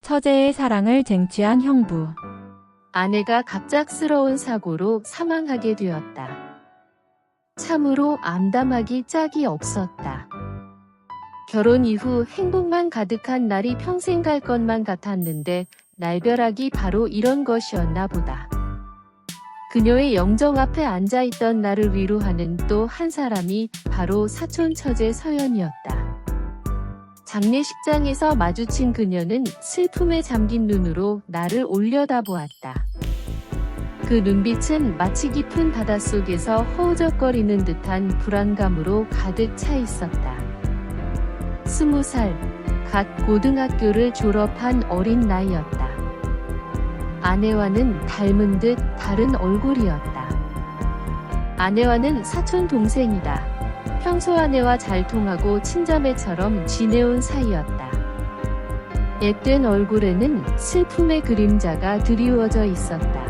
처제의 사랑을 쟁취한 형부. 아내가 갑작스러운 사고로 사망하게 되었다. 참으로 암담하기 짝이 없었다. 결혼 이후 행복만 가득한 날이 평생 갈 것만 같았는데 날벼락이 바로 이런 것이었나 보다. 그녀의 영정 앞에 앉아있던 나를 위로하는 또 한 사람이 바로 사촌 처제 서연이었다. 장례식장에서 마주친 그녀는 슬픔에 잠긴 눈으로 나를 올려다보았다. 그 눈빛은 마치 깊은 바닷속에서 허우적거리는 듯한 불안감으로 가득 차 있었다. 20살, 갓 고등학교를 졸업한 어린 나이였다. 아내와는 닮은 듯 다른 얼굴이었다. 아내와는 사촌 동생이다. 평소 아내와 잘 통하고 친자매처럼 지내온 사이였다. 옅된 얼굴에는 슬픔의 그림자가 드리워져 있었다.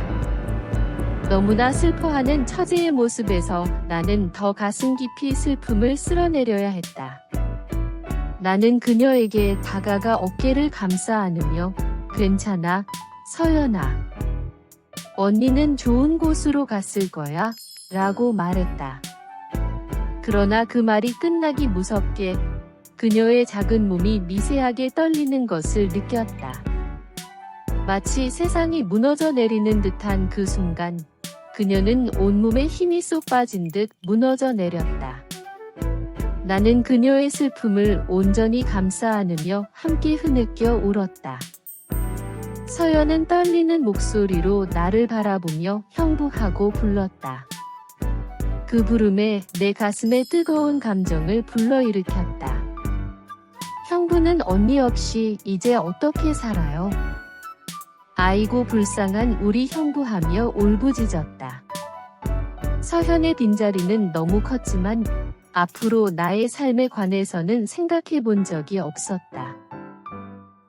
너무나 슬퍼하는 처제의 모습에서 나는 더 가슴 깊이 슬픔을 쓸어내려야 했다. 나는 그녀에게 다가가 어깨를 감싸 안으며 괜찮아, 서연아. 언니는 좋은 곳으로 갔을 거야 라고 말했다. 그러나 그 말이 끝나기 무섭게 그녀의 작은 몸이 미세하게 떨리는 것을 느꼈다. 마치 세상이 무너져 내리는 듯한 그 순간 그녀는 온몸에 힘이 쏙 빠진 듯 무너져 내렸다. 나는 그녀의 슬픔을 온전히 감싸 안으며 함께 흐느껴 울었다. 서연은 떨리는 목소리로 나를 바라보며 형부하고 불렀다. 그 부름에 내 가슴에 뜨거운 감정을 불러일으켰다. 형부는 언니 없이 이제 어떻게 살아요? 아이고 불쌍한 우리 형부하며 울부짖었다. 서현의 빈자리는 너무 컸지만 앞으로 나의 삶에 관해서는 생각해 본 적이 없었다.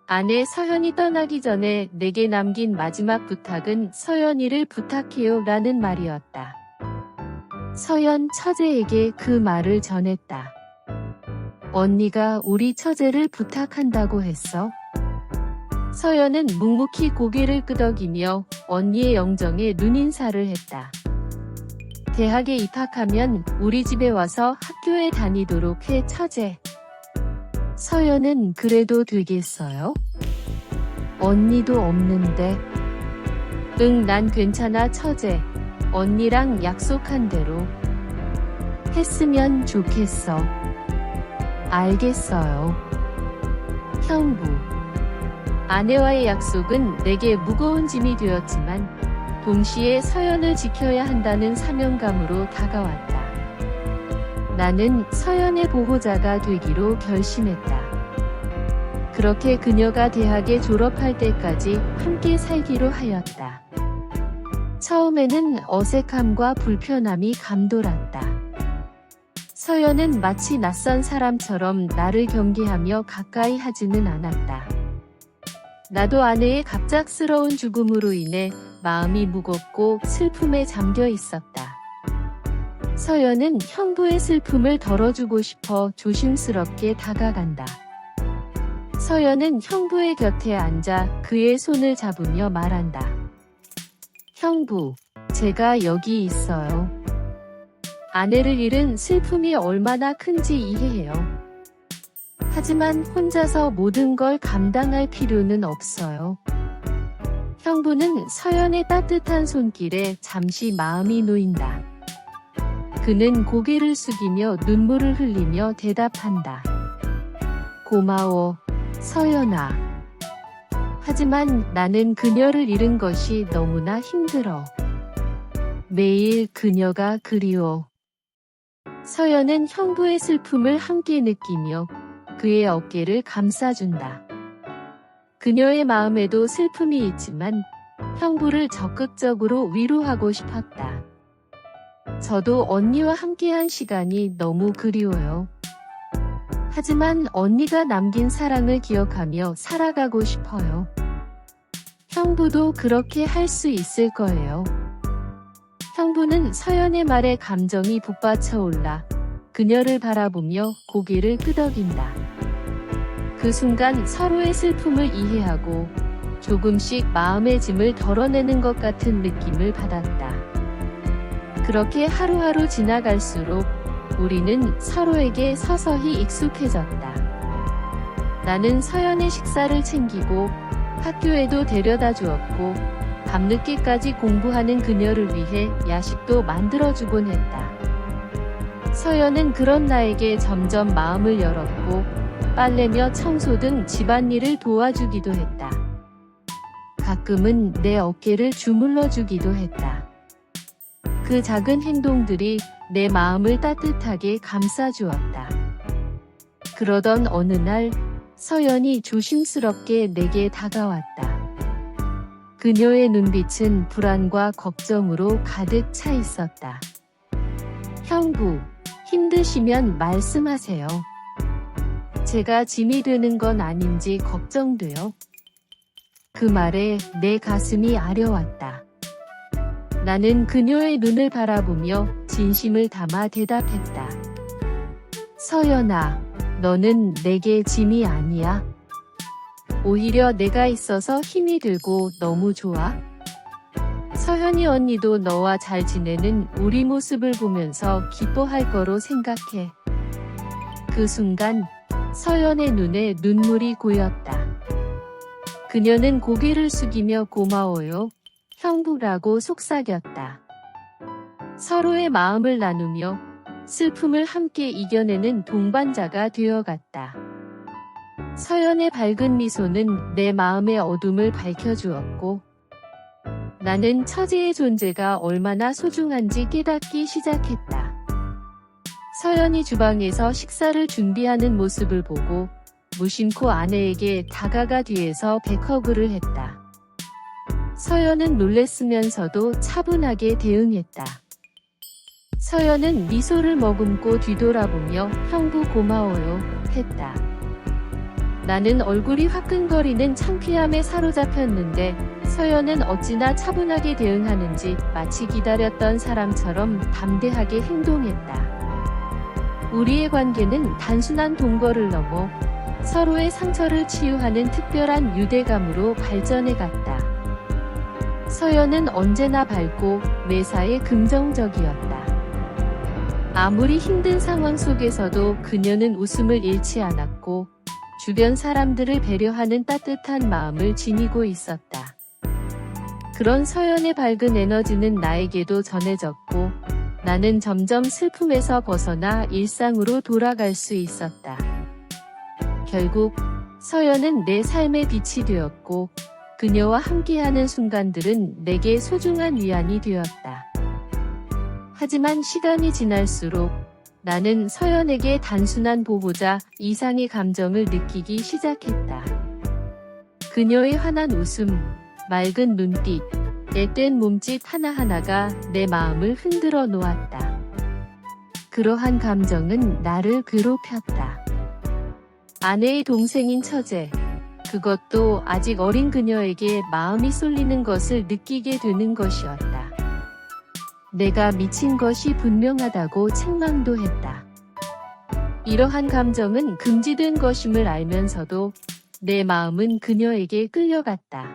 아내 서현이 떠나기 전에 내게 남긴 마지막 부탁은 서연이를 부탁해요 라는 말이었다. 서연 처제에게 그 말을 전했다. 언니가 우리 처제를 부탁한다고 했어? 서연은 묵묵히 고개를 끄덕이며 언니의 영정에 눈인사를 했다. 대학에 입학하면 우리 집에 와서 학교에 다니도록 해 처제. 서연은 그래도 되겠어요? 언니도 없는데. 응, 난 괜찮아 처제. 언니랑 약속한 대로 했으면 좋겠어. 알겠어요. 형부. 아내와의 약속은 내게 무거운 짐이 되었지만 동시에 서연을 지켜야 한다는 사명감으로 다가왔다. 나는 서연의 보호자가 되기로 결심했다. 그렇게 그녀가 대학에 졸업할 때까지 함께 살기로 하였다. 처음에는 어색함과 불편함이 감돌았다. 서연은 마치 낯선 사람처럼 나를 경계하며 가까이 하지는 않았다. 나도 아내의 갑작스러운 죽음으로 인해 마음이 무겁고 슬픔에 잠겨 있었다. 서연은 형부의 슬픔을 덜어주고 싶어 조심스럽게 다가간다. 서연은 형부의 곁에 앉아 그의 손을 잡으며 말한다. 형부, 제가 여기 있어요. 아내를 잃은 슬픔이 얼마나 큰지 이해해요. 하지만 혼자서 모든 걸 감당할 필요는 없어요. 형부는 서연의 따뜻한 손길에 잠시 마음이 놓인다. 그는 고개를 숙이며 눈물을 흘리며 대답한다. 고마워, 서연아. 하지만 나는 그녀를 잃은 것이 너무나 힘들어. 매일 그녀가 그리워. 서연은 형부의 슬픔을 함께 느끼며 그의 어깨를 감싸준다. 그녀의 마음에도 슬픔이 있지만 형부를 적극적으로 위로하고 싶었다. 저도 언니와 함께한 시간이 너무 그리워요. 하지만 언니가 남긴 사랑을 기억하며 살아가고 싶어요. 형부도 그렇게 할 수 있을 거예요. 형부는 서연의 말에 감정이 북받쳐 올라 그녀를 바라보며 고개를 끄덕인다. 그 순간 서로의 슬픔을 이해하고 조금씩 마음의 짐을 덜어내는 것 같은 느낌을 받았다. 그렇게 하루하루 지나갈수록 우리는 서로에게 서서히 익숙해졌다. 나는 서연의 식사를 챙기고 학교에도 데려다 주었고 밤늦게까지 공부하는 그녀를 위해 야식도 만들어주곤 했다. 서연은 그런 나에게 점점 마음을 열었고 빨래며 청소 등 집안일을 도와주기도 했다. 가끔은 내 어깨를 주물러 주기도 했다. 그 작은 행동들이 내 마음을 따뜻하게 감싸주었다. 그러던 어느 날 서연이 조심스럽게 내게 다가왔다. 그녀의 눈빛은 불안과 걱정으로 가득 차 있었다. 형부, 힘드시면 말씀하세요. 제가 짐이 되는 건 아닌지 걱정돼요. 그 말에 내 가슴이 아려왔다. 나는 그녀의 눈을 바라보며 진심을 담아 대답했다. 서연아, 너는 내게 짐이 아니야. 오히려 내가 있어서 힘이 들고 너무 좋아. 서연이 언니도 너와 잘 지내는 우리 모습을 보면서 기뻐할 거로 생각해. 그 순간 서연의 눈에 눈물이 고였다. 그녀는 고개를 숙이며 고마워요, 형부라고 속삭였다. 서로의 마음을 나누며 슬픔을 함께 이겨내는 동반자가 되어갔다. 서연의 밝은 미소는 내 마음의 어둠을 밝혀주었고 나는 처제의 존재가 얼마나 소중한지 깨닫기 시작했다. 서연이 주방에서 식사를 준비하는 모습을 보고 무심코 아내에게 다가가 뒤에서 백허그를 했다. 서연은 놀랬으면서도 차분하게 대응했다. 서연은 미소를 머금고 뒤돌아보며 형부 고마워요 했다. 나는 얼굴이 화끈거리는 창피함에 사로잡혔는데 서연은 어찌나 차분하게 대응하는지 마치 기다렸던 사람처럼 담대하게 행동했다. 우리의 관계는 단순한 동거를 넘어 서로의 상처를 치유하는 특별한 유대감으로 발전해갔다. 서연은 언제나 밝고 매사에 긍정적이었다. 아무리 힘든 상황 속에서도 그녀는 웃음을 잃지 않았고 주변 사람들을 배려하는 따뜻한 마음을 지니고 있었다. 그런 서연의 밝은 에너지는 나에게도 전해졌고 나는 점점 슬픔에서 벗어나 일상으로 돌아갈 수 있었다. 결국 서연은 내 삶의 빛이 되었고 그녀와 함께하는 순간들은 내게 소중한 위안이 되었다. 하지만 시간이 지날수록 나는 서연에게 단순한 보호자 이상의 감정을 느끼기 시작했다. 그녀의 환한 웃음, 맑은 눈빛, 앳된 몸짓 하나하나가 내 마음을 흔들어 놓았다. 그러한 감정은 나를 괴롭혔다. 아내의 동생인 처제, 그것도 아직 어린 그녀에게 마음이 쏠리는 것을 느끼게 되는 것이었다. 내가 미친 것이 분명하다고 책망도 했다. 이러한 감정은 금지된 것임을 알면서도 내 마음은 그녀에게 끌려갔다.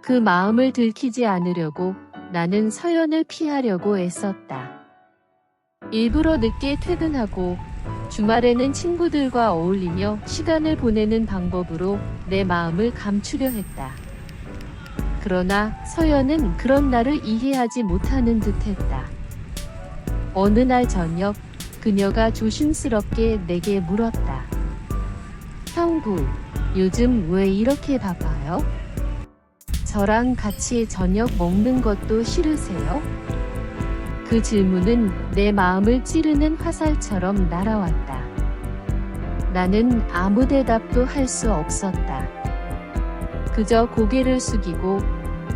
그 마음을 들키지 않으려고 나는 서연을 피하려고 애썼다. 일부러 늦게 퇴근하고 주말에는 친구들과 어울리며 시간을 보내는 방법으로 내 마음을 감추려 했다. 그러나 서연은 그런 나를 이해하지 못하는 듯했다. 어느 날 저녁 그녀가 조심스럽게 내게 물었다. 형부, 요즘 왜 이렇게 바빠요? 저랑 같이 저녁 먹는 것도 싫으세요? 그 질문은 내 마음을 찌르는 화살처럼 날아왔다. 나는 아무 대답도 할 수 없었다. 그저 고개를 숙이고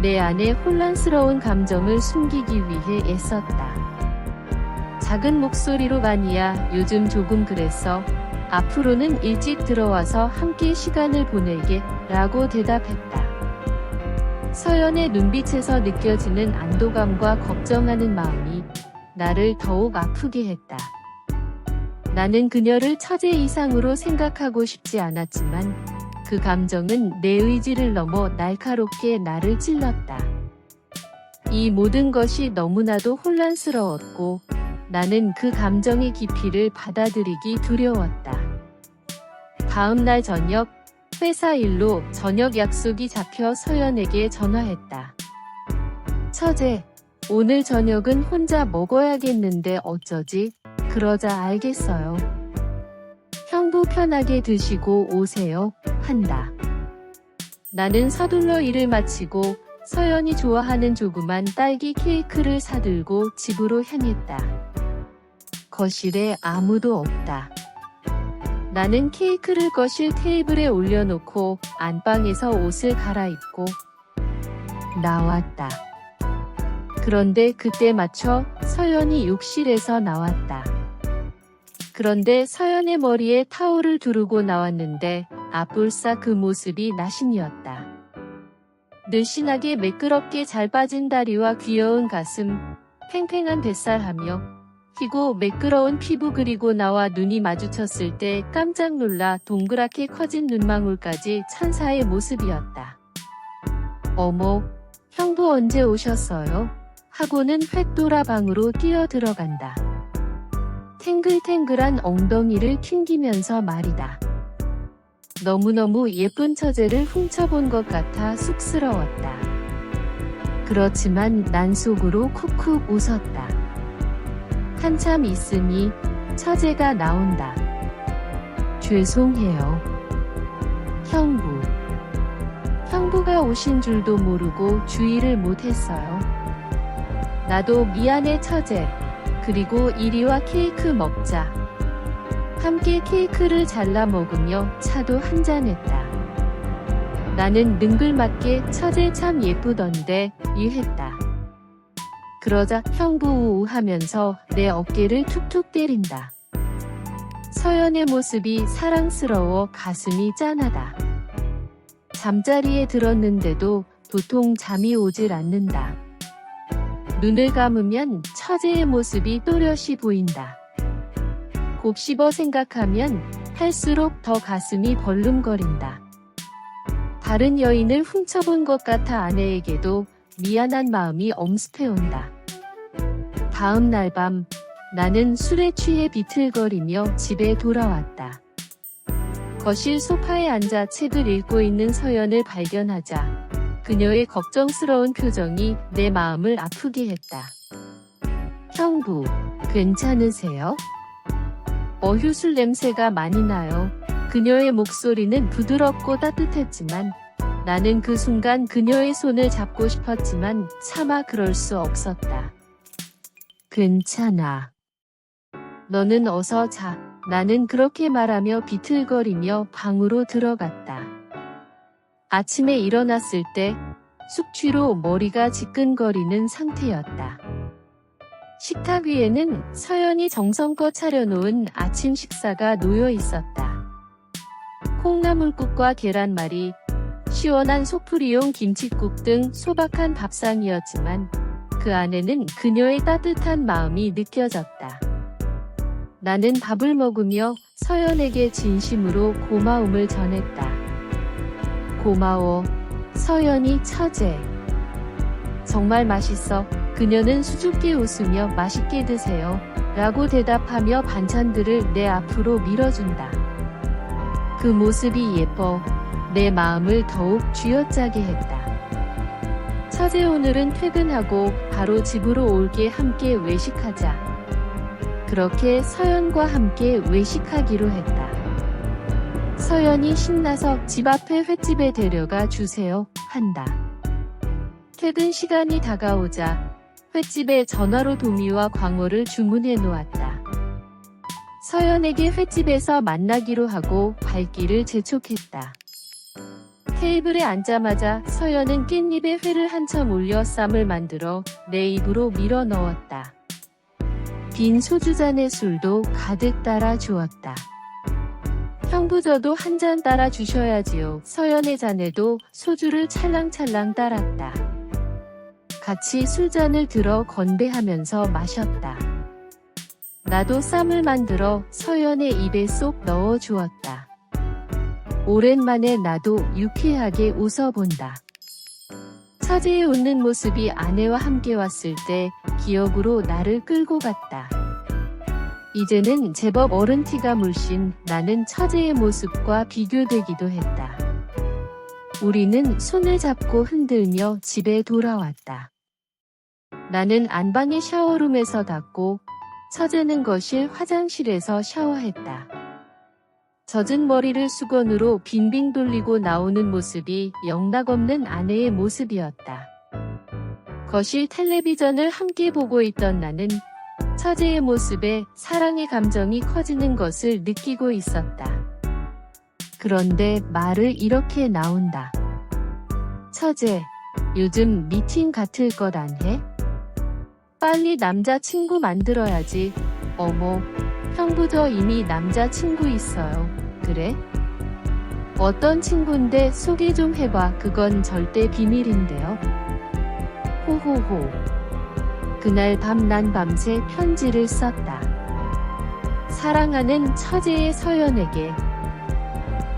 내 안의 혼란스러운 감정을 숨기기 위해 애썼다. 작은 목소리로 아니야, 요즘 조금 그랬어. 앞으로는 일찍 들어와서 함께 시간을 보내게 라고 대답했다. 서연의 눈빛에서 느껴지는 안도감과 걱정하는 마음이 나를 더욱 아프게 했다. 나는 그녀를 처제 이상으로 생각하고 싶지 않았지만 그 감정은 내 의지를 넘어 날카롭게 나를 찔렀다. 이 모든 것이 너무나도 혼란스러웠고 나는 그 감정의 깊이를 받아들이기 두려웠다. 다음 날 저녁, 회사 일로 저녁 약속이 잡혀 서연에게 전화했다. 처제, 오늘 저녁은 혼자 먹어야겠는데 어쩌지? 그러자 알겠어요. 형부 편하게 드시고 오세요. 한다. 나는 서둘러 일을 마치고 서연이 좋아하는 조그만 딸기 케이크를 사들고 집으로 향했다. 거실에 아무도 없다. 나는 케이크를 거실 테이블에 올려놓고 안방에서 옷을 갈아입고 나왔다. 그런데 그때 맞춰 서연이 욕실에서 나왔다. 그런데 서연의 머리에 타올을 두르고 나왔는데 아뿔싸 그 모습이 나신이었다. 늘씬하게 매끄럽게 잘 빠진 다리와 귀여운 가슴, 팽팽한 뱃살하며 희고 매끄러운 피부 그리고 나와 눈이 마주쳤을 때 깜짝 놀라 동그랗게 커진 눈망울까지 천사의 모습이었다. 어머, 형부 언제 오셨어요? 하고는 횃돌아 방으로 뛰어 들어간다. 탱글탱글한 엉덩이를 튕기면서 말이다. 너무너무 예쁜 처제를 훔쳐본 것 같아 쑥스러웠다. 그렇지만 난 속으로 쿡쿡 웃었다. 한참 있으니 처제가 나온다. 죄송해요. 형부. 형부가 오신 줄도 모르고 주의를 못했어요. 나도 미안해 처제. 그리고 이리와 케이크 먹자. 함께 케이크를 잘라 먹으며 차도 한잔했다. 나는 능글맞게 처제 참 예쁘던데 이했다. 그러자 형부 우우 하면서 내 어깨를 툭툭 때린다. 서연의 모습이 사랑스러워 가슴이 짠하다. 잠자리에 들었는데도 도통 잠이 오질 않는다. 눈을 감으면 처제의 모습이 또렷이 보인다. 곱씹어 생각하면 할수록 더 가슴이 벌름거린다. 다른 여인을 훔쳐본 것 같아 아내에게도 미안한 마음이 엄습해온다. 다음 날 밤 나는 술에 취해 비틀거리며 집에 돌아왔다. 거실 소파에 앉아 책을 읽고 있는 서연을 발견하자 그녀의 걱정스러운 표정이 내 마음을 아프게 했다. 형부, 괜찮으세요? 어휴술 냄새가 많이 나요. 그녀의 목소리는 부드럽고 따뜻했지만 나는 그 순간 그녀의 손을 잡고 싶었지만 차마 그럴 수 없었다. 괜찮아. 너는 어서 자. 나는 그렇게 말하며 비틀거리며 방으로 들어갔다. 아침에 일어났을 때 숙취로 머리가 지끈거리는 상태였다. 식탁 위에는 서연이 정성껏 차려놓은 아침 식사가 놓여 있었다. 콩나물국과 계란말이, 시원한 소프리용 김칫국 등 소박한 밥상이었지만 그 안에는 그녀의 따뜻한 마음이 느껴졌다. 나는 밥을 먹으며 서연에게 진심으로 고마움을 전했다. 고마워, 서연이 처제. 정말 맛있어. 그녀는 수줍게 웃으며 맛있게 드세요. 라고 대답하며 반찬들을 내 앞으로 밀어준다. 그 모습이 예뻐 내 마음을 더욱 쥐어짜게 했다. 처제 오늘은 퇴근하고 바로 집으로 올게 함께 외식하자. 그렇게 서연과 함께 외식하기로 했다. 서연이 신나서 집 앞에 횟집에 데려가 주세요. 한다. 퇴근 시간이 다가오자 횟집에 전화로 도미와 광어를 주문해 놓았다. 서연에게 횟집에서 만나기로 하고 발길을 재촉했다. 테이블에 앉자마자 서연은 깻잎에 회를 한참 올려 쌈을 만들어 내 입으로 밀어 넣었다. 빈 소주잔에 술도 가득 따라 주었다. 형부 저도 한 잔 따라 주셔야지요. 서연의 잔에도 소주를 찰랑찰랑 따랐다. 같이 술잔을 들어 건배하면서 마셨다. 나도 쌈을 만들어 서연의 입에 쏙 넣어 주었다. 오랜만에 나도 유쾌하게 웃어본다. 처제의 웃는 모습이 아내와 함께 왔을 때 기억으로 나를 끌고 갔다. 이제는 제법 어른 티가 물씬 나는 처제의 모습과 비교되기도 했다. 우리는 손을 잡고 흔들며 집에 돌아왔다. 나는 안방의 샤워룸에서 닦고 처제는 거실 화장실에서 샤워했다. 젖은 머리를 수건으로 빙빙 돌리고 나오는 모습이 영락없는 아내의 모습이었다. 거실 텔레비전을 함께 보고 있던 나는 처제의 모습에 사랑의 감정이 커지는 것을 느끼고 있었다. 그런데 말을 이렇게 나온다. 처제, 요즘 미팅 같을 것 안 해? 빨리 남자친구 만들어야지. 어머, 형부 저 이미 남자친구 있어요. 그래? 어떤 친구인데 소개 좀 해봐. 그건 절대 비밀인데요. 호호호. 그날 밤 난 밤새 편지를 썼다. 사랑하는 처제의 서연에게.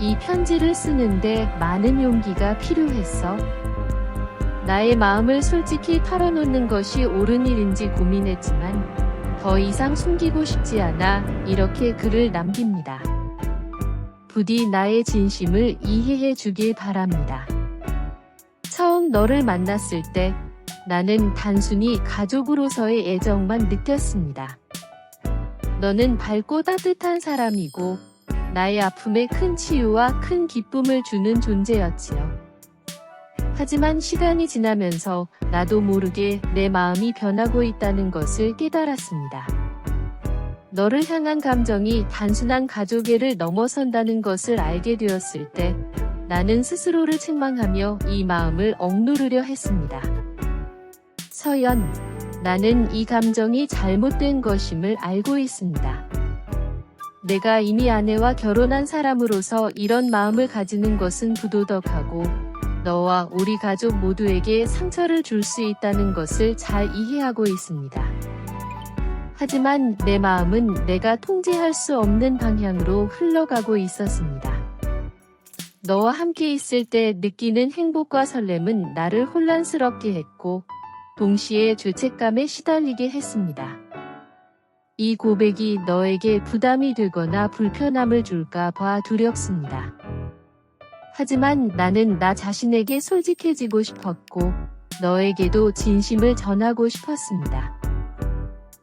이 편지를 쓰는데 많은 용기가 필요했어. 나의 마음을 솔직히 털어놓는 것이 옳은 일인지 고민했지만 더 이상 숨기고 싶지 않아 이렇게 글을 남깁니다. 부디 나의 진심을 이해해 주길 바랍니다. 처음 너를 만났을 때 나는 단순히 가족으로서의 애정만 느꼈습니다. 너는 밝고 따뜻한 사람이고 나의 아픔에 큰 치유와 큰 기쁨을 주는 존재였지요. 하지만 시간이 지나면서 나도 모르게 내 마음이 변하고 있다는 것을 깨달았습니다. 너를 향한 감정이 단순한 가족애를 넘어선다는 것을 알게 되었을 때 나는 스스로를 책망하며 이 마음을 억누르려 했습니다. 서연, 나는 이 감정이 잘못된 것임을 알고 있습니다. 내가 이미 아내와 결혼한 사람으로서 이런 마음을 가지는 것은 부도덕하고 너와 우리 가족 모두에게 상처를 줄 수 있다는 것을 잘 이해하고 있습니다. 하지만 내 마음은 내가 통제할 수 없는 방향으로 흘러가고 있었습니다. 너와 함께 있을 때 느끼는 행복과 설렘은 나를 혼란스럽게 했고 동시에 죄책감에 시달리게 했습니다. 이 고백이 너에게 부담이 되거나 불편함을 줄까 봐 두렵습니다. 하지만 나는 나 자신에게 솔직해지고 싶었고 너에게도 진심을 전하고 싶었습니다.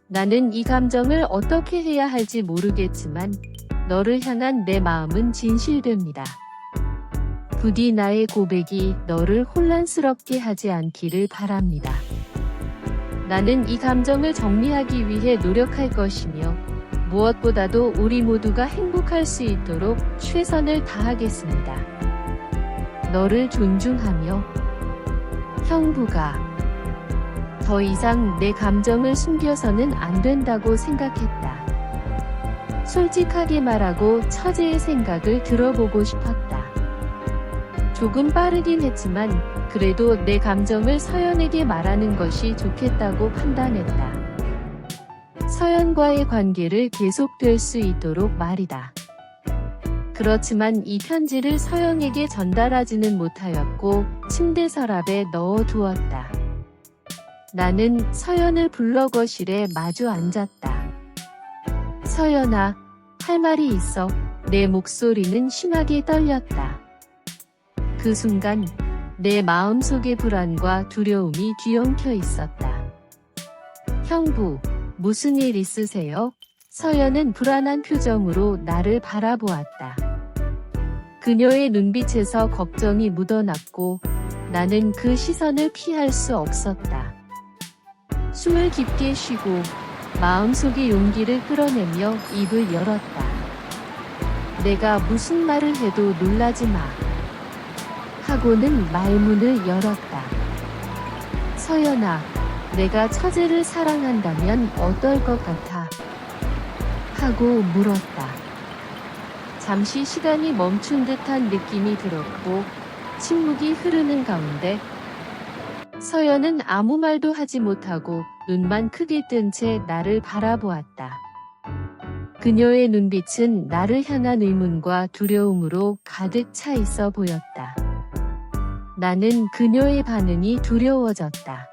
나는 이 감정을 어떻게 해야 할지 모르겠지만 너를 향한 내 마음은 진실됩니다. 부디 나의 고백이 너를 혼란스럽게 하지 않기를 바랍니다. 나는 이 감정을 정리하기 위해 노력할 것이며 무엇보다도 우리 모두가 행복할 수 있도록 최선을 다하겠습니다. 너를 존중하며 형부가 더 이상 내 감정을 숨겨서는 안 된다고 생각했다. 솔직하게 말하고 처제의 생각을 들어보고 싶었다. 조금 빠르긴 했지만 그래도 내 감정을 서연에게 말하는 것이 좋겠다고 판단했다. 서연과의 관계를 계속될 수 있도록 말이다. 그렇지만 이 편지를 서연에게 전달하지는 못하였고 침대 서랍에 넣어두었다. 나는 서연을 불러 거실에 마주 앉았다. 서연아, 할 말이 있어. 내 목소리는 심하게 떨렸다. 그 순간 내 마음속의 불안과 두려움이 뒤엉켜 있었다. 형부, 무슨 일 있으세요? 서연은 불안한 표정으로 나를 바라보았다. 그녀의 눈빛에서 걱정이 묻어났고 나는 그 시선을 피할 수 없었다. 숨을 깊게 쉬고 마음속의 용기를 끌어내며 입을 열었다. 내가 무슨 말을 해도 놀라지 마. 하고는 말문을 열었다. 서연아, 내가 처제를 사랑한다면 어떨 것 같아? 하고 물었다. 잠시 시간이 멈춘 듯한 느낌이 들었고 침묵이 흐르는 가운데 서연은 아무 말도 하지 못하고 눈만 크게 뜬 채 나를 바라보았다. 그녀의 눈빛은 나를 향한 의문과 두려움으로 가득 차 있어 보였다. 나는 그녀의 반응이 두려워졌다.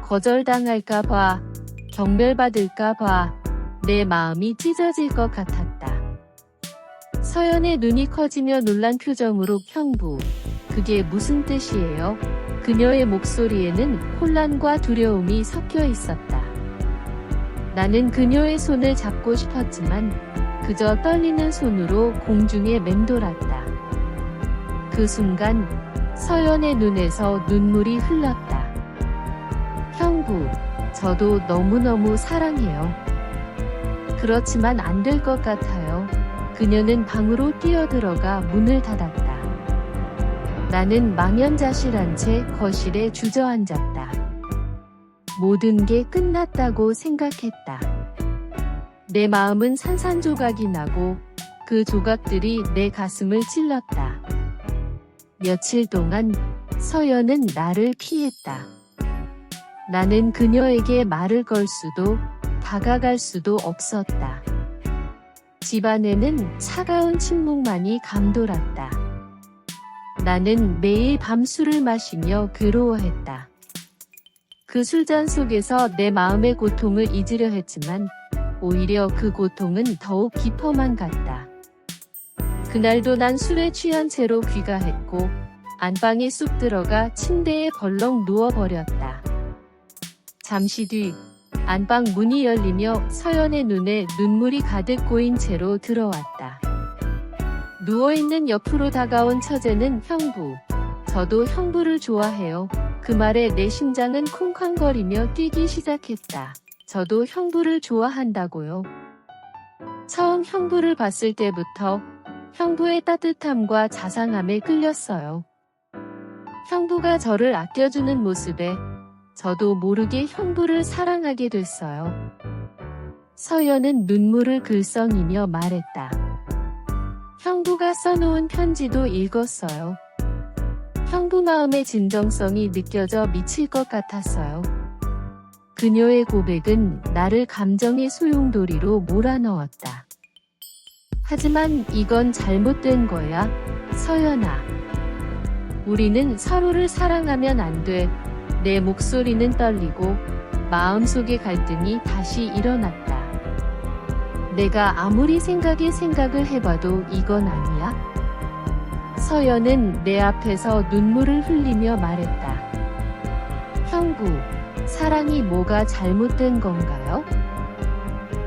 거절당할까봐, 경멸받을까봐 내 마음이 찢어질 것 같았다. 서연의 눈이 커지며 놀란 표정으로 형부, 그게 무슨 뜻이에요? 그녀의 목소리에는 혼란과 두려움이 섞여 있었다. 나는 그녀의 손을 잡고 싶었지만 그저 떨리는 손으로 공중에 맴돌았다. 그 순간 서연의 눈에서 눈물이 흘렀다. 형부, 저도 너무너무 사랑해요. 그렇지만 안 될 것 같아요. 그녀는 방으로 뛰어들어가 문을 닫았다. 나는 망연자실한 채 거실에 주저앉았다. 모든 게 끝났다고 생각했다. 내 마음은 산산조각이 나고 그 조각들이 내 가슴을 찔렀다. 며칠 동안 서연은 나를 피했다. 나는 그녀에게 말을 걸 수도 다가갈 수도 없었다. 집안에는 차가운 침묵만이 감돌았다. 나는 매일 밤술을 마시며 괴로워했다. 그 술잔 속에서 내 마음의 고통을 잊으려 했지만 오히려 그 고통은 더욱 깊어만 갔다. 그날도 난 술에 취한 채로 귀가했고 안방에 쑥 들어가 침대에 벌렁 누워버렸다. 잠시 뒤 안방 문이 열리며 서연의 눈에 눈물이 가득 고인 채로 들어왔다. 누워있는 옆으로 다가온 처제는 형부, 저도 형부를 좋아해요. 그 말에 내 심장은 쿵쾅거리며 뛰기 시작했다. 저도 형부를 좋아한다고요. 처음 형부를 봤을 때부터 형부의 따뜻함과 자상함에 끌렸어요. 형부가 저를 아껴주는 모습에 저도 모르게 형부를 사랑하게 됐어요. 서연은 눈물을 글썽이며 말했다. 형부가 써놓은 편지도 읽었어요. 형부 마음의 진정성이 느껴져 미칠 것 같았어요. 그녀의 고백은 나를 감정의 소용돌이로 몰아넣었다. 하지만 이건 잘못된 거야, 서연아. 우리는 서로를 사랑하면 안 돼. 내 목소리는 떨리고 마음속의 갈등이 다시 일어났다. 내가 아무리 생각을 해봐도 이건 아니야? 서연은 내 앞에서 눈물을 흘리며 말했다. 형부, 사랑이 뭐가 잘못된 건가요?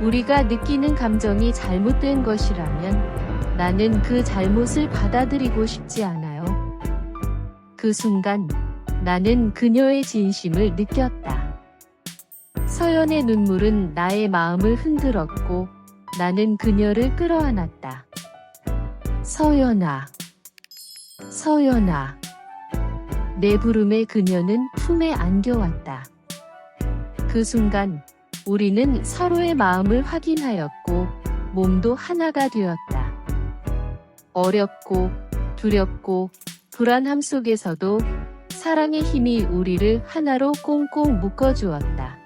우리가 느끼는 감정이 잘못된 것이라면 나는 그 잘못을 받아들이고 싶지 않아요. 그 순간 나는 그녀의 진심을 느꼈다. 서연의 눈물은 나의 마음을 흔들었고 나는 그녀를 끌어안았다. 서연아, 서연아. 내 부름에 그녀는 품에 안겨왔다. 그 순간 우리는 서로의 마음을 확인하였고 몸도 하나가 되었다. 어렵고 두렵고 불안함 속에서도 사랑의 힘이 우리를 하나로 꽁꽁 묶어주었다.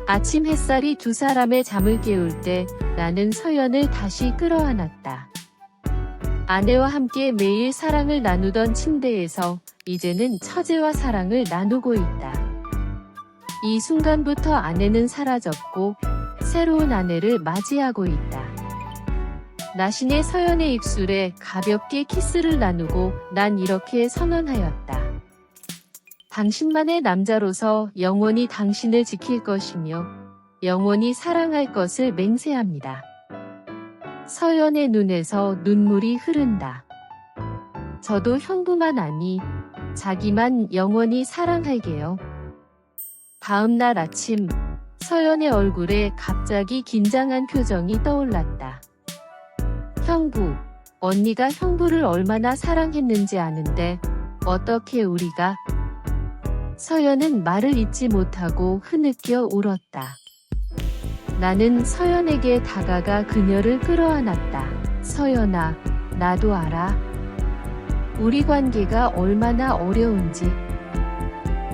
아침 햇살이 두 사람의 잠을 깨울 때 나는 서연을 다시 끌어안았다. 아내와 함께 매일 사랑을 나누던 침대에서 이제는 처제와 사랑을 나누고 있다. 이 순간부터 아내는 사라졌고 새로운 아내를 맞이하고 있다. 나신의 서연의 입술에 가볍게 키스를 나누고 난 이렇게 선언하였다. 당신만의 남자로서 영원히 당신을 지킬 것이며 영원히 사랑할 것을 맹세합니다. 서연의 눈에서 눈물이 흐른다. 저도 형부만 아니 자기만 영원히 사랑할게요. 다음 날 아침 서연의 얼굴에 갑자기 긴장한 표정이 떠올랐다. 형부, 언니가 형부를 얼마나 사랑했는지 아는데 어떻게 우리가... 서연은 말을 잇지 못하고 흐느껴 울었다. 나는 서연에게 다가가 그녀를 끌어안았다. 서연아, 나도 알아. 우리 관계가 얼마나 어려운지.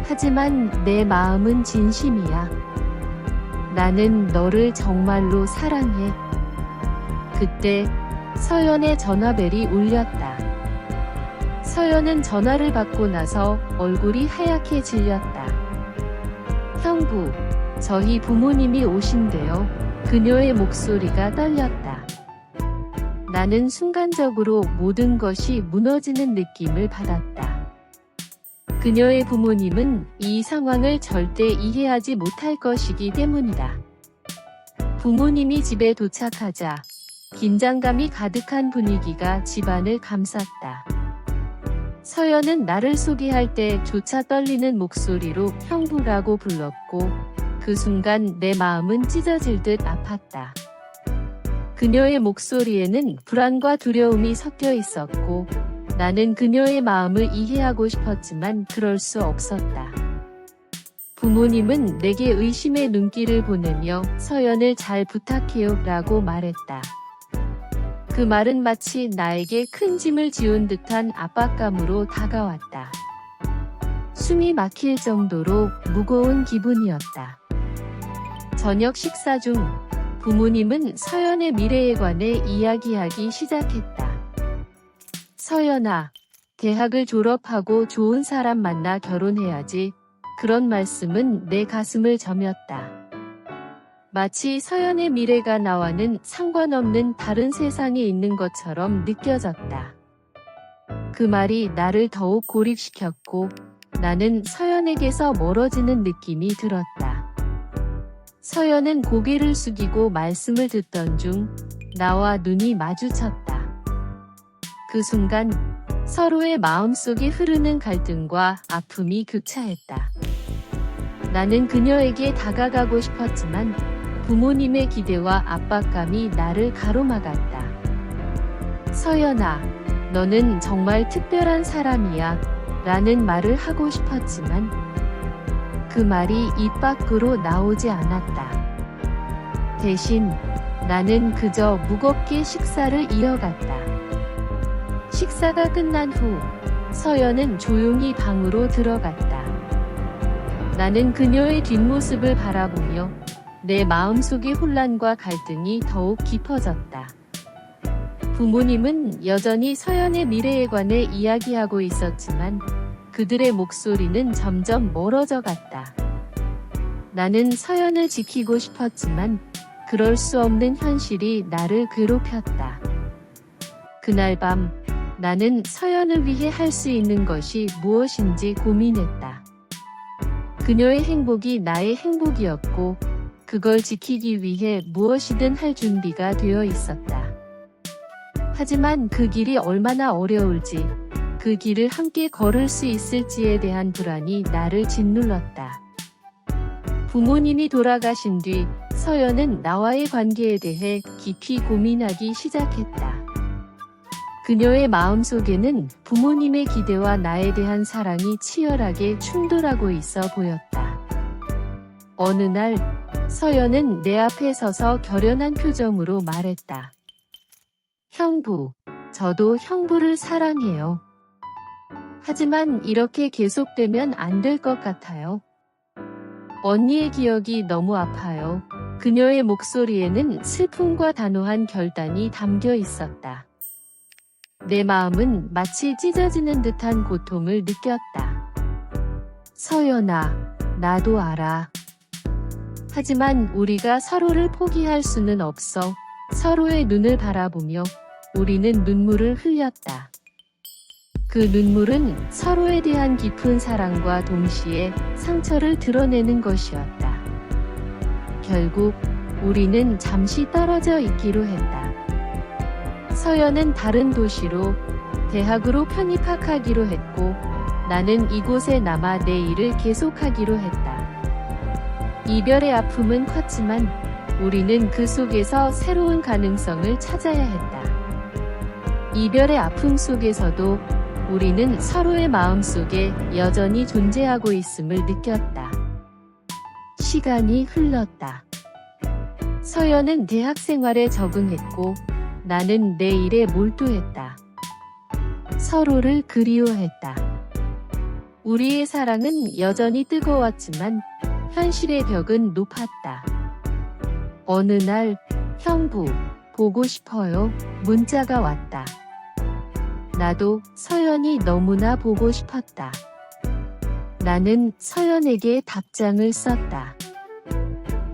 하지만 내 마음은 진심이야. 나는 너를 정말로 사랑해. 그때 서연의 전화벨이 울렸다. 서연은 전화를 받고 나서 얼굴이 하얗게 질렸다. 형부, 저희 부모님이 오신대요. 그녀의 목소리가 떨렸다. 나는 순간적으로 모든 것이 무너지는 느낌을 받았다. 그녀의 부모님은 이 상황을 절대 이해하지 못할 것이기 때문이다. 부모님이 집에 도착하자 긴장감이 가득한 분위기가 집안을 감쌌다. 서연은 나를 소개할 때조차 떨리는 목소리로 형부라고 불렀고 그 순간 내 마음은 찢어질 듯 아팠다. 그녀의 목소리에는 불안과 두려움이 섞여 있었고 나는 그녀의 마음을 이해하고 싶었지만 그럴 수 없었다. 부모님은 내게 의심의 눈길을 보내며 서연을 잘 부탁해요 라고 말했다. 그 말은 마치 나에게 큰 짐을 지운 듯한 압박감으로 다가왔다. 숨이 막힐 정도로 무거운 기분이었다. 저녁 식사 중 부모님은 서연의 미래에 관해 이야기하기 시작했다. 서연아, 대학을 졸업하고 좋은 사람 만나 결혼해야지. 그런 말씀은 내 가슴을 저몄다. 마치 서연의 미래가 나와는 상관없는 다른 세상에 있는 것처럼 느껴졌다. 그 말이 나를 더욱 고립시켰고 나는 서연에게서 멀어지는 느낌이 들었다. 서연은 고개를 숙이고 말씀을 듣던 중 나와 눈이 마주쳤다. 그 순간 서로의 마음속에 흐르는 갈등과 아픔이 교차했다. 나는 그녀에게 다가가고 싶었지만 부모님의 기대와 압박감이 나를 가로막았다. 서연아, 너는 정말 특별한 사람이야 라는 말을 하고 싶었지만 그 말이 입 밖으로 나오지 않았다. 대신 나는 그저 무겁게 식사를 이어갔다. 식사가 끝난 후 서연은 조용히 방으로 들어갔다. 나는 그녀의 뒷모습을 바라보며 내 마음속의 혼란과 갈등이 더욱 깊어졌다. 부모님은 여전히 서연의 미래에 관해 이야기하고 있었지만 그들의 목소리는 점점 멀어져 갔다. 나는 서연을 지키고 싶었지만 그럴 수 없는 현실이 나를 괴롭혔다. 그날 밤 나는 서연을 위해 할 수 있는 것이 무엇인지 고민했다. 그녀의 행복이 나의 행복이었고 그걸 지키기 위해 무엇이든 할 준비가 되어 있었다. 하지만 그 길이 얼마나 어려울지, 그 길을 함께 걸을 수 있을지에 대한 불안이 나를 짓눌렀다. 부모님이 돌아가신 뒤 서연은 나와의 관계에 대해 깊이 고민하기 시작했다. 그녀의 마음속에는 부모님의 기대와 나에 대한 사랑이 치열하게 충돌하고 있어 보였다. 어느 날 서연은 내 앞에 서서 결연한 표정으로 말했다. 형부, 저도 형부를 사랑해요. 하지만 이렇게 계속되면 안 될 것 같아요. 언니의 기억이 너무 아파요. 그녀의 목소리에는 슬픔과 단호한 결단이 담겨 있었다. 내 마음은 마치 찢어지는 듯한 고통을 느꼈다. 서연아, 나도 알아. 하지만 우리가 서로를 포기할 수는 없어. 서로의 눈을 바라보며 우리는 눈물을 흘렸다. 그 눈물은 서로에 대한 깊은 사랑과 동시에 상처를 드러내는 것이었다. 결국 우리는 잠시 떨어져 있기로 했다. 서연은 다른 도시로 대학으로 편입학하기로 했고 나는 이곳에 남아 내 일을 계속하기로 했다. 이별의 아픔은 컸지만 우리는 그 속에서 새로운 가능성을 찾아야 했다. 이별의 아픔 속에서도 우리는 서로의 마음속에 여전히 존재하고 있음을 느꼈다. 시간이 흘렀다. 서연은 대학 생활에 적응했고 나는 내 일에 몰두했다. 서로를 그리워했다. 우리의 사랑은 여전히 뜨거웠지만 현실의 벽은 높았다. 어느 날, 형부, 보고 싶어요. 문자가 왔다. 나도 서연이 너무나 보고 싶었다. 나는 서연에게 답장을 썼다.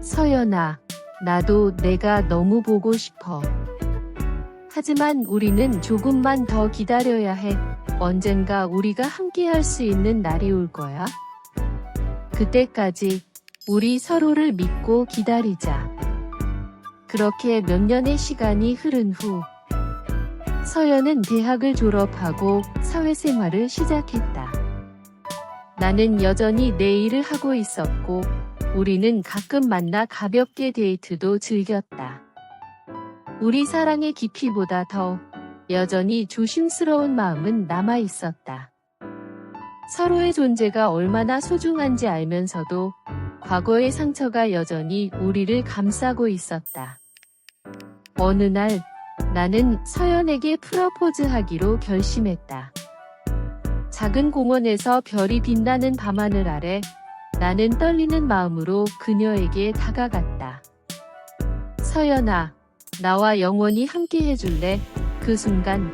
서연아, 나도 내가 너무 보고 싶어. 하지만 우리는 조금만 더 기다려야 해. 언젠가 우리가 함께 할 수 있는 날이 올 거야. 그때까지 우리 서로를 믿고 기다리자. 그렇게 몇 년의 시간이 흐른 후, 서연은 대학을 졸업하고 사회생활을 시작했다. 나는 여전히 내 일을 하고 있었고, 우리는 가끔 만나 가볍게 데이트도 즐겼다. 우리 사랑의 깊이보다 더 여전히 조심스러운 마음은 남아 있었다. 서로의 존재가 얼마나 소중한지 알면서도 과거의 상처가 여전히 우리를 감싸고 있었다. 어느 날 나는 서연에게 프러포즈하기로 결심했다. 작은 공원에서 별이 빛나는 밤하늘 아래 나는 떨리는 마음으로 그녀에게 다가갔다. 서연아, 나와 영원히 함께 해줄래? 그 순간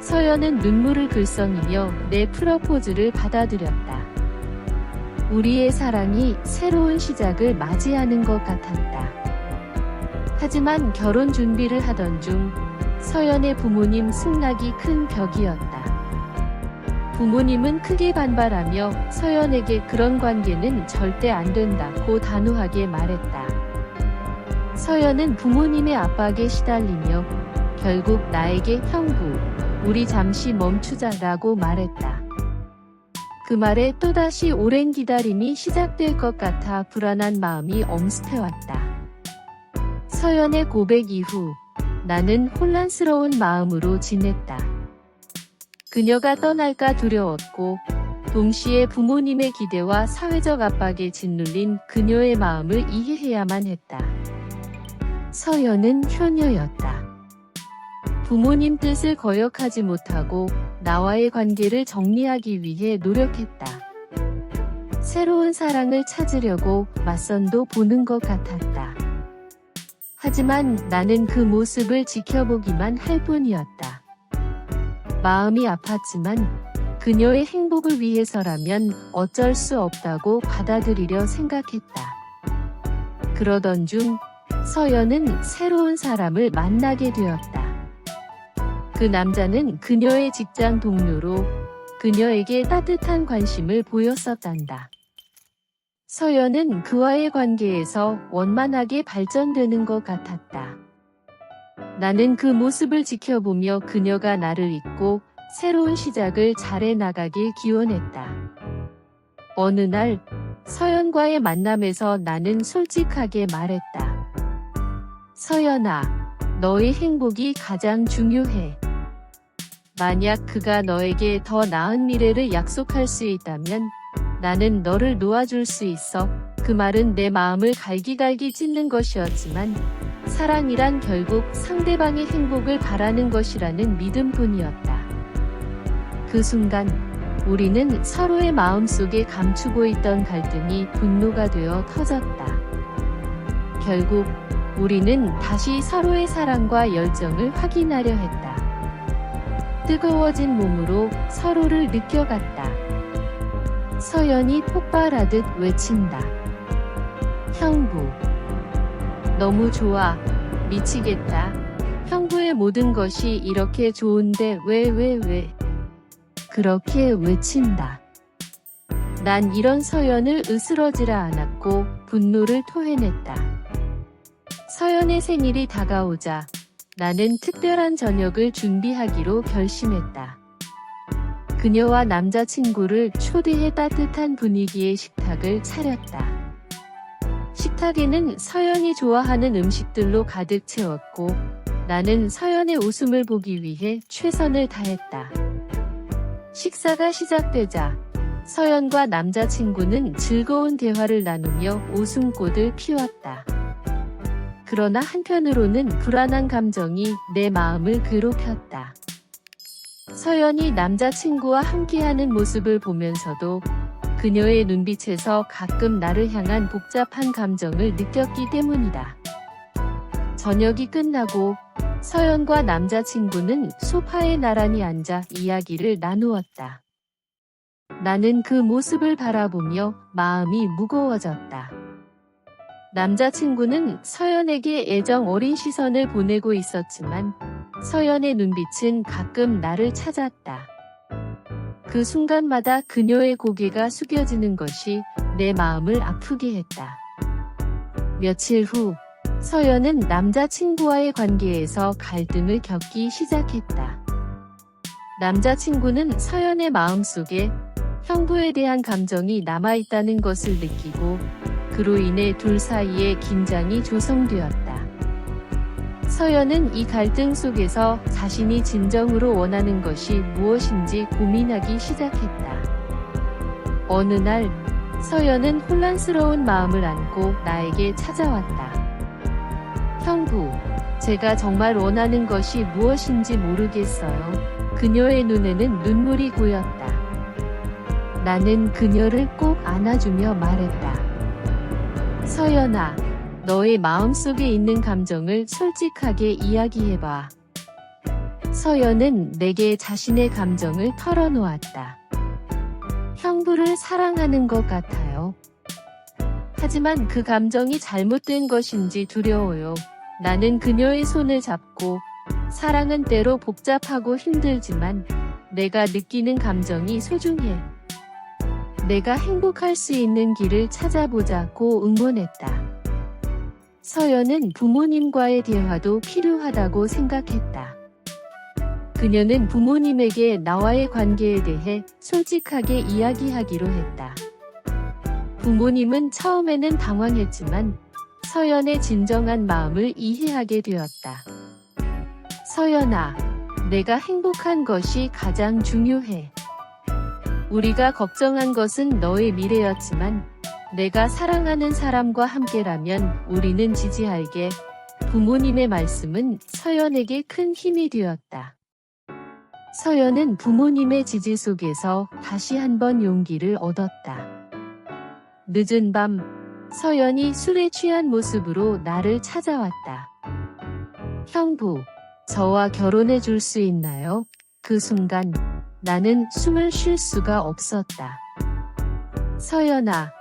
서연은 눈물을 글썽이며 내 프러포즈를 받아들였다. 우리의 사랑이 새로운 시작을 맞이하는 것 같았다. 하지만 결혼 준비를 하던 중 서연의 부모님 승낙이 큰 벽이었다. 부모님은 크게 반발하며 서연에게 그런 관계는 절대 안 된다고 단호하게 말했다. 서연은 부모님의 압박에 시달리며 결국 나에게 형부, 우리 잠시 멈추자라고 말했다. 그 말에 또다시 오랜 기다림이 시작될 것 같아 불안한 마음이 엄습해왔다. 서연의 고백 이후 나는 혼란스러운 마음으로 지냈다. 그녀가 떠날까 두려웠고 동시에 부모님의 기대와 사회적 압박에 짓눌린 그녀의 마음을 이해해야만 했다. 서연은 효녀였다. 부모님 뜻을 거역하지 못하고 나와의 관계를 정리하기 위해 노력했다. 새로운 사랑을 찾으려고 맞선도 보는 것 같았다. 하지만 나는 그 모습을 지켜보기만 할 뿐이었다. 마음이 아팠지만 그녀의 행복을 위해서라면 어쩔 수 없다고 받아들이려 생각했다. 그러던 중 서연은 새로운 사람을 만나게 되었다. 그 남자는 그녀의 직장 동료로 그녀에게 따뜻한 관심을 보였었단다. 서연은 그와의 관계에서 원만하게 발전되는 것 같았다. 나는 그 모습을 지켜보며 그녀가 나를 잊고 새로운 시작을 잘해 나가길 기원했다. 어느 날 서연과의 만남에서 나는 솔직하게 말했다. 서연아, 너의 행복이 가장 중요해. 만약 그가 너에게 더 나은 미래를 약속할 수 있다면 나는 너를 놓아줄 수 있어. 그 말은 내 마음을 갈기갈기 찢는 것이었지만 사랑이란 결국 상대방의 행복을 바라는 것이라는 믿음뿐이었다. 그 순간 우리는 서로의 마음속에 감추고 있던 갈등이 분노가 되어 터졌다. 결국 우리는 다시 서로의 사랑과 열정을 확인하려 했다. 뜨거워진 몸으로 서로를 느껴갔다. 서연이 폭발하듯 외친다. 형부. 너무 좋아. 미치겠다. 형부의 모든 것이 이렇게 좋은데 왜. 그렇게 외친다. 난 이런 서연을 으스러지라 않았고 분노를 토해냈다. 서연의 생일이 다가오자 나는 특별한 저녁을 준비하기로 결심했다. 그녀와 남자친구를 초대해 따뜻한 분위기의 식탁을 차렸다. 식탁에는 서연이 좋아하는 음식들로 가득 채웠고 나는 서연의 웃음을 보기 위해 최선을 다했다. 식사가 시작되자 서연과 남자친구는 즐거운 대화를 나누며 웃음꽃을 피웠다. 그러나 한편으로는 불안한 감정이 내 마음을 괴롭혔다. 서연이 남자친구와 함께하는 모습을 보면서도 그녀의 눈빛에서 가끔 나를 향한 복잡한 감정을 느꼈기 때문이다. 저녁이 끝나고 서연과 남자친구는 소파에 나란히 앉아 이야기를 나누었다. 나는 그 모습을 바라보며 마음이 무거워졌다. 남자친구는 서연에게 애정 어린 시선을 보내고 있었지만 서연의 눈빛은 가끔 나를 찾았다. 그 순간마다 그녀의 고개가 숙여지는 것이 내 마음을 아프게 했다. 며칠 후 서연은 남자친구와의 관계에서 갈등을 겪기 시작했다. 남자친구는 서연의 마음속에 형부에 대한 감정이 남아있다는 것을 느끼고 그로 인해 둘 사이에 긴장이 조성되었다. 서연은 이 갈등 속에서 자신이 진정으로 원하는 것이 무엇인지 고민하기 시작했다. 어느 날 서연은 혼란스러운 마음을 안고 나에게 찾아왔다. 형부, 제가 정말 원하는 것이 무엇인지 모르겠어요. 그녀의 눈에는 눈물이 고였다. 나는 그녀를 꼭 안아주며 말했다. 서연아, 너의 마음속에 있는 감정을 솔직하게 이야기해봐. 서연은 내게 자신의 감정을 털어놓았다. 형부를 사랑하는 것 같아요. 하지만 그 감정이 잘못된 것인지 두려워요. 나는 그녀의 손을 잡고 사랑은 때로 복잡하고 힘들지만 내가 느끼는 감정이 소중해. 내가 행복할 수 있는 길을 찾아보자고 응원했다. 서연은 부모님과의 대화도 필요하다고 생각했다. 그녀는 부모님에게 나와의 관계에 대해 솔직하게 이야기하기로 했다. 부모님은 처음에는 당황했지만 서연의 진정한 마음을 이해하게 되었다. 서연아, 내가 행복한 것이 가장 중요해. 우리가 걱정한 것은 너의 미래였지만 내가 사랑하는 사람과 함께라면 우리는 지지할게. 부모님의 말씀은 서연에게 큰 힘이 되었다. 서연은 부모님의 지지 속에서 다시 한번 용기를 얻었다. 늦은 밤, 서연이 술에 취한 모습으로 나를 찾아왔다. 형부, 저와 결혼해 줄 수 있나요? 그 순간 나는 숨을 쉴 수가 없었다. 서연아,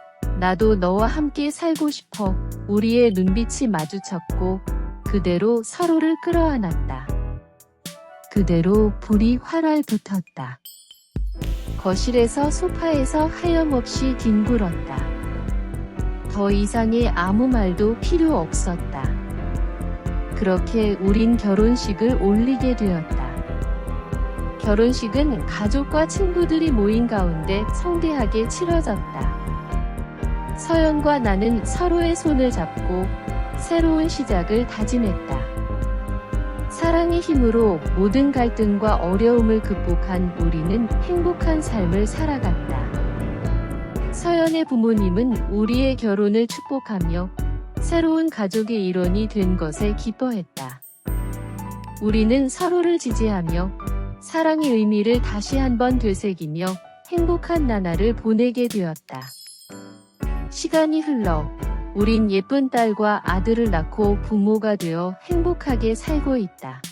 나도 너와 함께 살고 싶어. 우리의 눈빛이 마주쳤고 그대로 서로를 끌어안았다. 그대로 불이 활활 붙었다. 거실에서 소파에서 하염없이 뒹굴었다. 더 이상의 아무 말도 필요 없었다. 그렇게 우린 결혼식을 올리게 되었다. 결혼식은 가족과 친구들이 모인 가운데 성대하게 치러졌다. 서연과 나는 서로의 손을 잡고 새로운 시작을 다짐했다. 사랑의 힘으로 모든 갈등과 어려움을 극복한 우리는 행복한 삶을 살아갔다. 서연의 부모님은 우리의 결혼을 축복하며 새로운 가족의 일원이 된 것에 기뻐했다. 우리는 서로를 지지하며 사랑의 의미를 다시 한번 되새기며 행복한 나날을 보내게 되었다. 시간이 흘러 우린 예쁜 딸과 아들을 낳고 부모가 되어 행복하게 살고 있다.